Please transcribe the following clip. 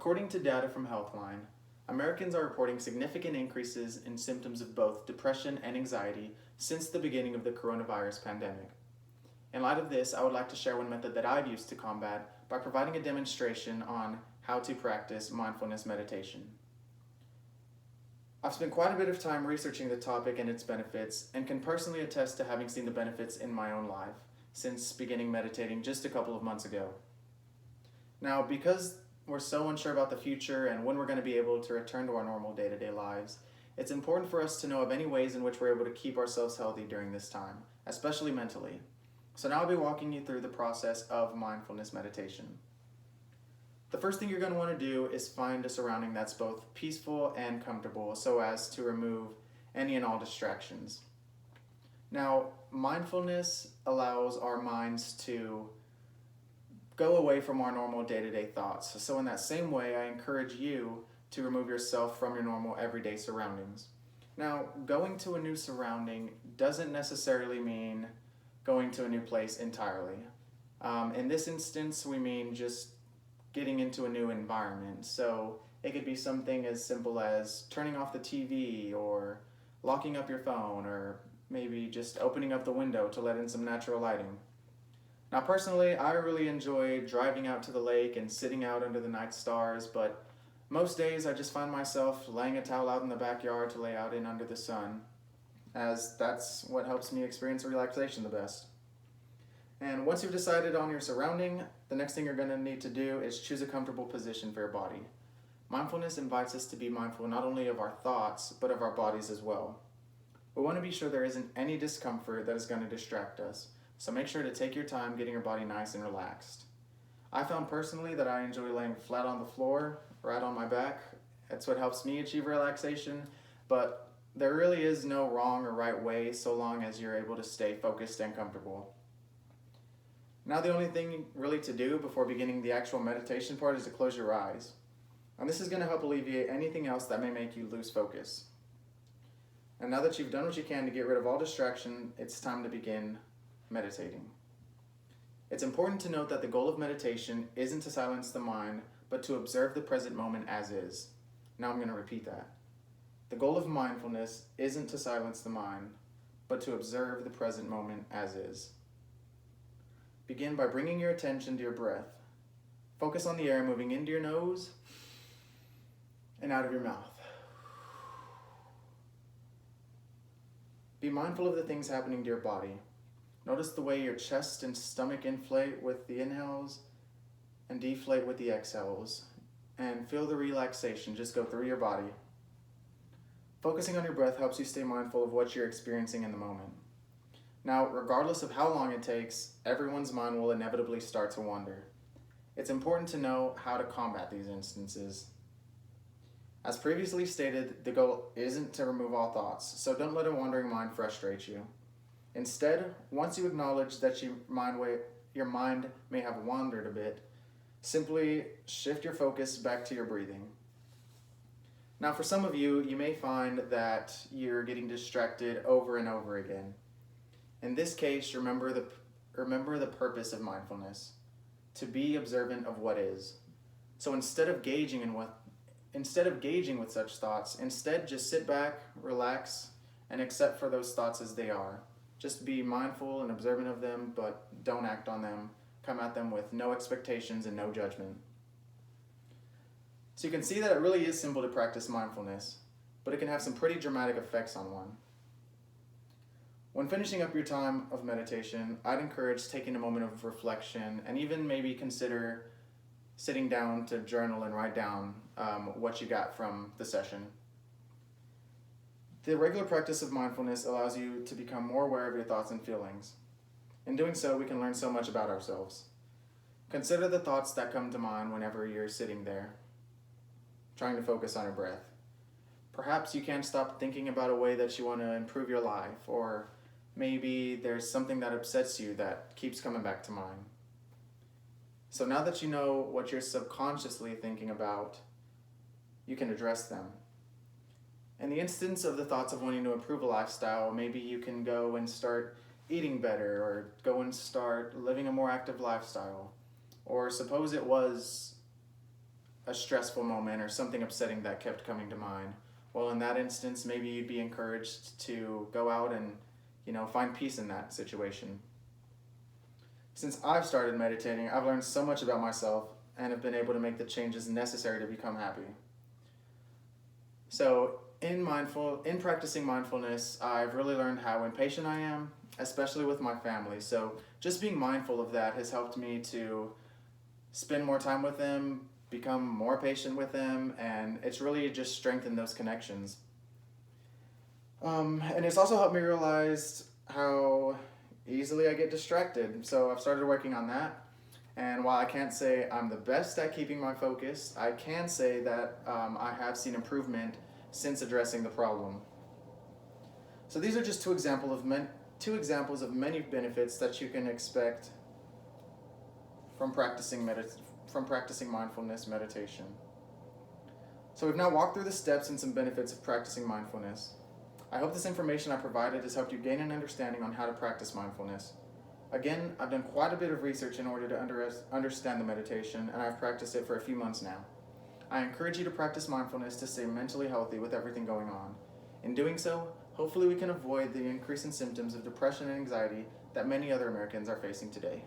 According to data from Healthline, Americans are reporting significant increases in symptoms of both depression and anxiety since the beginning of the coronavirus pandemic. In light of this, I would like to share one method that I've used to combat by providing a demonstration on how to practice mindfulness meditation. I've spent quite a bit of time researching the topic and its benefits, and can personally attest to having seen the benefits in my own life since beginning meditating just a couple of months ago. Now, because we're so unsure about the future and when we're going to be able to return to our normal day-to-day lives, it's important for us to know of any ways in which we're able to keep ourselves healthy during this time, especially mentally. So now I'll be walking you through the process of mindfulness meditation. The first thing you're going to want to do is find a surrounding that's both peaceful and comfortable so as to remove any and all distractions. Now, mindfulness allows our minds to go away from our normal day-to-day thoughts. So in that same way, I encourage you to remove yourself from your normal everyday surroundings. Now, going to a new surrounding doesn't necessarily mean going to a new place entirely. In this instance, we mean just getting into a new environment. So it could be something as simple as turning off the TV or locking up your phone, or maybe just opening up the window to let in some natural lighting. Now personally, I really enjoy driving out to the lake and sitting out under the night stars, but most days I just find myself laying a towel out in the backyard to lay out in under the sun, as that's what helps me experience relaxation the best. And once you've decided on your surrounding, the next thing you're going to need to do is choose a comfortable position for your body. Mindfulness invites us to be mindful not only of our thoughts, but of our bodies as well. We want to be sure there isn't any discomfort that is going to distract us, so make sure to take your time getting your body nice and relaxed. I found personally that I enjoy laying flat on the floor, right on my back. That's what helps me achieve relaxation, but there really is no wrong or right way so long as you're able to stay focused and comfortable. Now the only thing really to do before beginning the actual meditation part is to close your eyes. And this is going to help alleviate anything else that may make you lose focus. And now that you've done what you can to get rid of all distraction, it's time to begin meditating. It's important to note that the goal of meditation isn't to silence the mind, but to observe the present moment as is. Now I'm going to repeat that. The goal of mindfulness isn't to silence the mind, but to observe the present moment as is. Begin by bringing your attention to your breath. Focus on the air moving into your nose and out of your mouth. Be mindful of the things happening to your body. Notice the way your chest and stomach inflate with the inhales and deflate with the exhales. And feel the relaxation just go through your body. Focusing on your breath helps you stay mindful of what you're experiencing in the moment. Now, regardless of how long it takes, everyone's mind will inevitably start to wander. It's important to know how to combat these instances. As previously stated, the goal isn't to remove all thoughts, so don't let a wandering mind frustrate you. Instead, once you acknowledge that your mind may have wandered a bit, simply shift your focus back to your breathing. Now, for some of you, you may find that you're getting distracted over and over again. In this case, remember the purpose of mindfulness, to be observant of what is. So instead of gauging with such thoughts, instead just sit back, relax, and accept for those thoughts as they are. Just be mindful and observant of them, but don't act on them. Come at them with no expectations and no judgment. So you can see that it really is simple to practice mindfulness, but it can have some pretty dramatic effects on one. When finishing up your time of meditation, I'd encourage taking a moment of reflection and even maybe consider sitting down to journal and write down what you got from the session. The regular practice of mindfulness allows you to become more aware of your thoughts and feelings. In doing so, we can learn so much about ourselves. Consider the thoughts that come to mind whenever you're sitting there, trying to focus on your breath. Perhaps you can't stop thinking about a way that you want to improve your life, or maybe there's something that upsets you that keeps coming back to mind. So now that you know what you're subconsciously thinking about, you can address them. In the instance of the thoughts of wanting to improve a lifestyle, maybe you can go and start eating better, or go and start living a more active lifestyle. Or suppose it was a a stressful moment or something upsetting that kept coming to mind. Well, in that instance, maybe you'd be encouraged to go out and, find peace in that situation. Since I've started meditating, I've learned so much about myself and have been able to make the changes necessary to become happy. So, in practicing mindfulness, I've really learned how impatient I am, especially with my family. So, just being mindful of that has helped me to spend more time with them, become more patient with them, and it's really just strengthened those connections. And it's also helped me realize how easily I get distracted. So I've started working on that. And while I can't say I'm the best at keeping my focus, I can say that I have seen improvement since addressing the problem. So these are just two examples of many benefits that you can expect from practicing mindfulness meditation. So we've now walked through the steps and some benefits of practicing mindfulness. I hope this information I provided has helped you gain an understanding on how to practice mindfulness. Again, I've done quite a bit of research in order to understand the meditation, and I've practiced it for a few months now. I encourage you to practice mindfulness to stay mentally healthy with everything going on. In doing so, hopefully we can avoid the increase in symptoms of depression and anxiety that many other Americans are facing today.